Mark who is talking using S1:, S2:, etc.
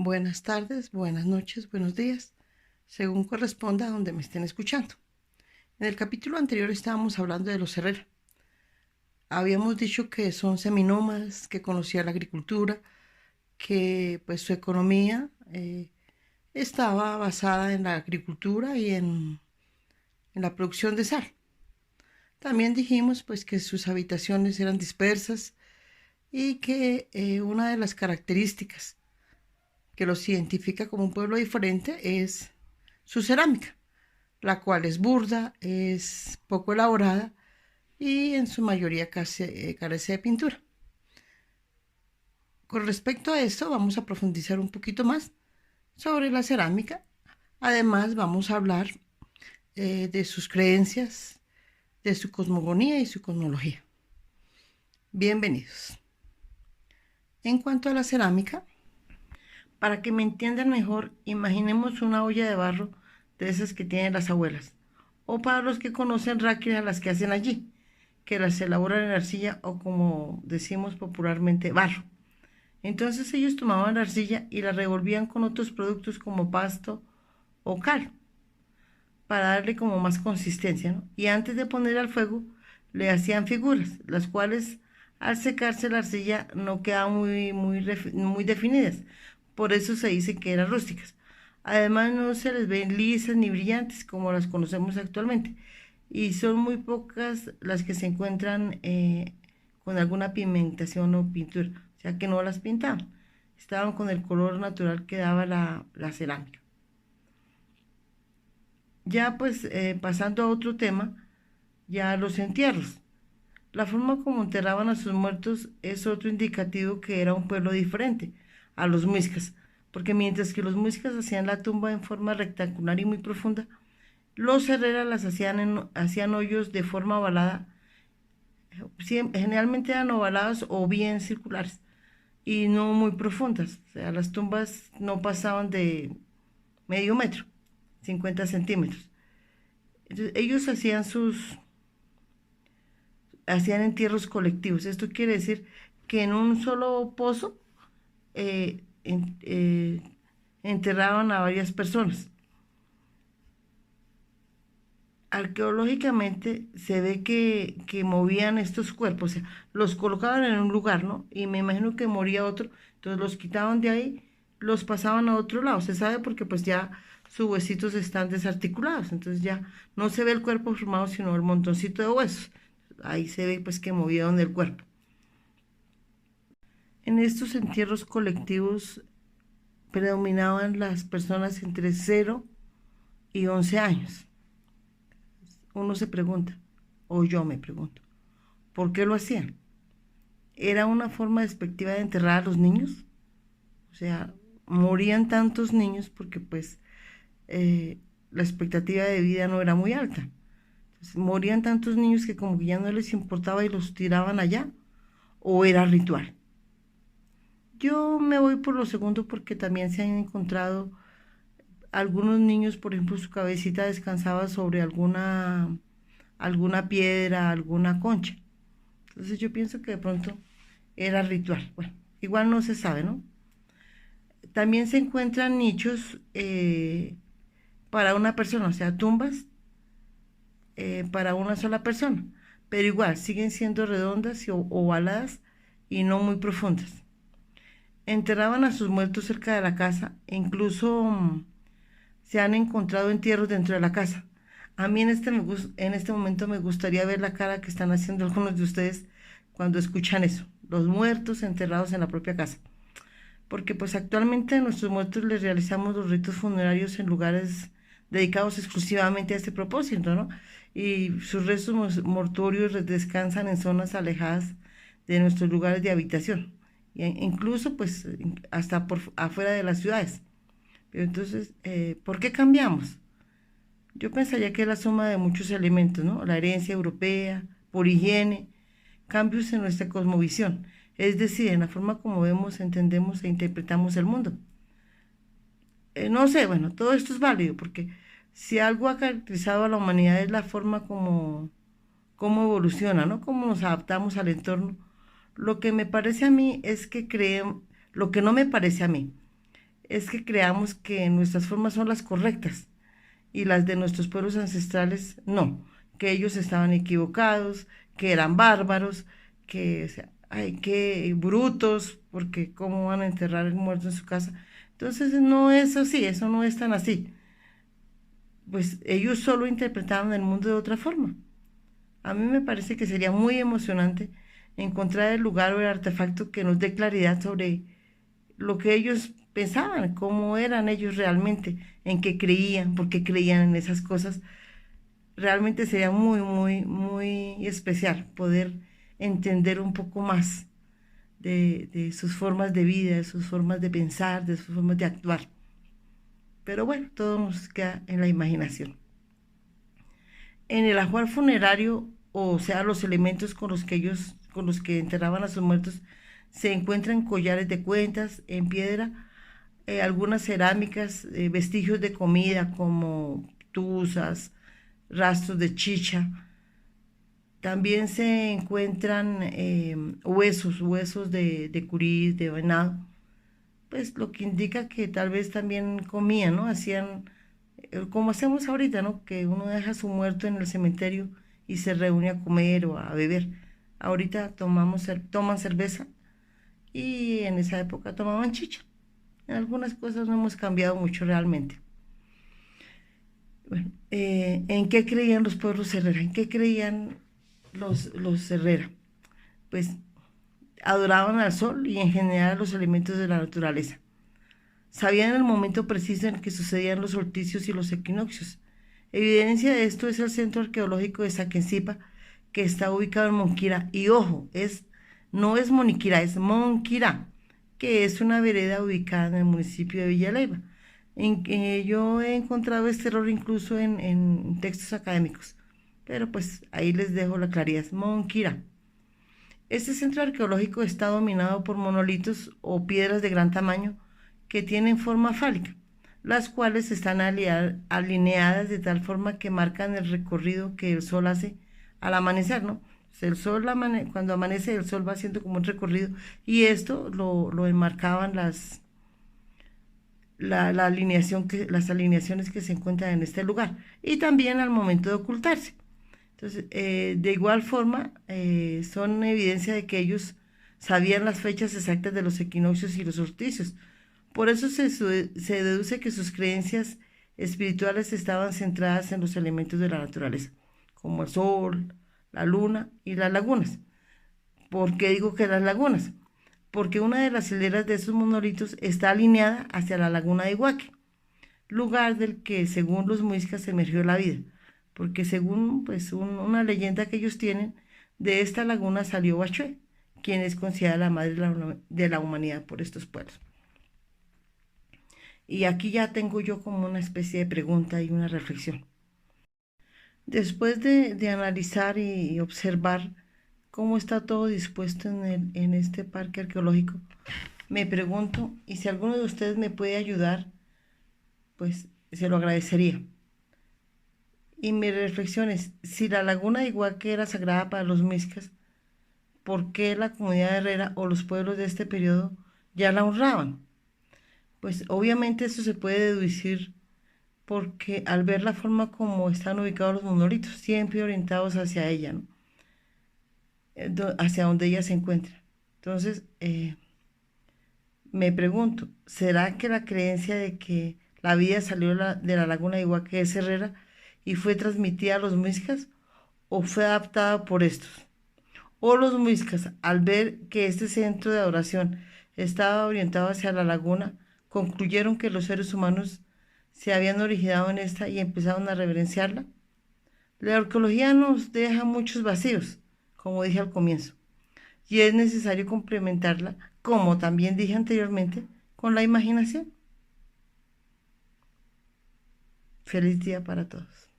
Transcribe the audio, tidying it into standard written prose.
S1: Buenas tardes, buenas noches, buenos días, según corresponda a donde me estén escuchando. En el capítulo anterior estábamos hablando de los Herrera. Habíamos dicho que son seminómadas, que conocían la agricultura, que pues su economía estaba basada en la agricultura y en la producción de sal. También dijimos pues que sus habitaciones eran dispersas y que una de las características que los identifica como un pueblo diferente es su cerámica, la cual es burda, es poco elaborada y en su mayoría carece de pintura. Con respecto a esto, vamos a profundizar un poquito más sobre la cerámica. Además, vamos a hablar de sus creencias, de su cosmogonía y su cosmología. Bienvenidos. En cuanto a la cerámica, para que me entiendan mejor, imaginemos una olla de barro de esas que tienen las abuelas, o para los que conocen ráquinas, las que hacen allí, que las elaboran en arcilla o, como decimos popularmente, barro. Entonces ellos tomaban la arcilla y la revolvían con otros productos como pasto o cal para darle como más consistencia, ¿no? Y antes de poner al fuego le hacían figuras, las cuales al secarse la arcilla no quedaban muy definidas. Por eso se dice que eran rústicas. Además no se les ven lisas ni brillantes como las conocemos actualmente. Y son muy pocas las que se encuentran con alguna pigmentación o pintura. O sea que no las pintaban. Estaban con el color natural que daba la cerámica. Ya pues pasando a otro tema, ya los entierros. La forma como enterraban a sus muertos es otro indicativo que era un pueblo diferente a los muiscas, porque mientras que los muiscas hacían la tumba en forma rectangular y muy profunda, los herreras las hacían hoyos de forma ovalada, generalmente eran ovaladas o bien circulares y no muy profundas, o sea, las tumbas no pasaban de medio metro, 50 centímetros. Entonces, ellos hacían entierros colectivos. Esto quiere decir que en un solo pozo eh, en- eh, enterraban a varias personas. Arqueológicamente se ve que movían estos cuerpos, o sea, los colocaban en un lugar, ¿no? Y me imagino que moría otro, entonces los quitaban de ahí, los pasaban a otro lado, se sabe porque pues ya sus huesitos están desarticulados, entonces ya no se ve el cuerpo formado, sino el montoncito de huesos. Ahí se ve pues que movieron el cuerpo. En estos entierros colectivos predominaban las personas entre 0 y 11 años. Uno se pregunta, o yo me pregunto, ¿por qué lo hacían? ¿Era una forma despectiva de enterrar a los niños? O sea, morían tantos niños porque pues eh, la expectativa de vida no era muy alta. Entonces, morían tantos niños que como que ya no les importaba y los tiraban allá, o era ritual. Yo me voy por lo segundo porque también se han encontrado algunos niños, por ejemplo, su cabecita descansaba sobre alguna piedra, alguna concha. Entonces yo pienso que de pronto era ritual. Bueno, igual no se sabe, ¿no? También se encuentran nichos para una persona, o sea, tumbas para una sola persona, pero igual siguen siendo redondas y ovaladas y no muy profundas. Enterraban a sus muertos cerca de la casa, e incluso se han encontrado entierros dentro de la casa. A mí en este momento me gustaría ver la cara que están haciendo algunos de ustedes cuando escuchan eso, los muertos enterrados en la propia casa. Porque pues actualmente a nuestros muertos les realizamos los ritos funerarios en lugares dedicados exclusivamente a este propósito, ¿no? Y sus restos mortuorios descansan en zonas alejadas de nuestros lugares de habitación, incluso pues hasta por afuera de las ciudades. Pero entonces, ¿por qué cambiamos? Yo pensaría que es la suma de muchos elementos, ¿no? La herencia europea, por higiene, cambios en nuestra cosmovisión, es decir, en la forma como vemos, entendemos e interpretamos el mundo. No sé, bueno, todo esto es válido porque si algo ha caracterizado a la humanidad es la forma como evoluciona, ¿no? Cómo nos adaptamos al entorno. Lo que me parece a mí es que creemos, lo que no me parece a mí es que creamos que nuestras formas son las correctas y las de nuestros pueblos ancestrales no, que ellos estaban equivocados, que eran bárbaros, que, o sea, ay, que brutos, porque cómo van a enterrar el muerto en su casa. Entonces no es así, eso no es tan así. Pues ellos solo interpretaban el mundo de otra forma. A mí me parece que sería muy emocionante encontrar el lugar o el artefacto que nos dé claridad sobre lo que ellos pensaban, cómo eran ellos realmente, en qué creían, por qué creían en esas cosas. Realmente sería muy, muy, muy especial poder entender un poco más de sus formas de vida, de sus formas de pensar, de sus formas de actuar. Pero bueno, todo nos queda en la imaginación. En el ajuar funerario, o sea, los elementos con los que enterraban a sus muertos, se encuentran collares de cuentas en piedra, algunas cerámicas, vestigios de comida como tuzas, rastros de chicha. También se encuentran huesos de curí, de venado, pues lo que indica que tal vez también comían, ¿no? Hacían, como hacemos ahorita, ¿no? Que uno deja su muerto en el cementerio y se reúne a comer o a beber. Ahorita toman cerveza y en esa época tomaban chicha. En algunas cosas no hemos cambiado mucho realmente. Bueno, ¿en qué creían los pueblos Herrera? ¿En qué creían los Herrera? Pues adoraban al sol y en general los elementos de la naturaleza. Sabían el momento preciso en el que sucedían los solsticios y los equinoccios. Evidencia de esto es el centro arqueológico de Saquencipa, que está ubicado en Monquira. Y ojo, no es Moniquira, es Monquira, que es una vereda ubicada en el municipio de Villaleiva. Yo he encontrado este error incluso en textos académicos, pero pues ahí les dejo la claridad, es Monquira. Este centro arqueológico está dominado por monolitos o piedras de gran tamaño que tienen forma fálica, las cuales están alineadas de tal forma que marcan el recorrido que el sol hace al amanecer, ¿no? El sol cuando amanece el sol va haciendo como un recorrido y esto lo enmarcaban las alineaciones que se encuentran en este lugar y también al momento de ocultarse. Entonces, de igual forma, son evidencia de que ellos sabían las fechas exactas de los equinoccios y los solsticios. Por eso se deduce que sus creencias espirituales estaban centradas en los elementos de la naturaleza, como el sol, la luna y las lagunas. ¿Por qué digo que las lagunas? Porque una de las hileras de esos monolitos está alineada hacia la laguna de Iguaque, lugar del que según los muiscas emergió la vida, porque según pues una leyenda que ellos tienen, de esta laguna salió Bachué, quien es considerada la madre de la humanidad por estos pueblos. Y aquí ya tengo yo como una especie de pregunta y una reflexión. Después de analizar y observar cómo está todo dispuesto en este parque arqueológico, me pregunto, y si alguno de ustedes me puede ayudar, pues se lo agradecería. Y mi reflexión es, si la laguna de Iguaque era sagrada para los mixcas, ¿por qué la comunidad herrera o los pueblos de este periodo ya la honraban? Pues obviamente eso se puede deducir porque al ver la forma como están ubicados los monolitos, siempre orientados hacia ella, ¿no? Hacia donde ella se encuentra. Entonces, me pregunto, ¿será que la creencia de que la vida salió de la laguna de Iguaque es Herrera y fue transmitida a los muiscas o fue adaptada por estos? O los muiscas, al ver que este centro de adoración estaba orientado hacia la laguna, concluyeron que los seres humanos se habían originado en esta y empezaron a reverenciarla. La arqueología nos deja muchos vacíos, como dije al comienzo, y es necesario complementarla, como también dije anteriormente, con la imaginación. Feliz día para todos.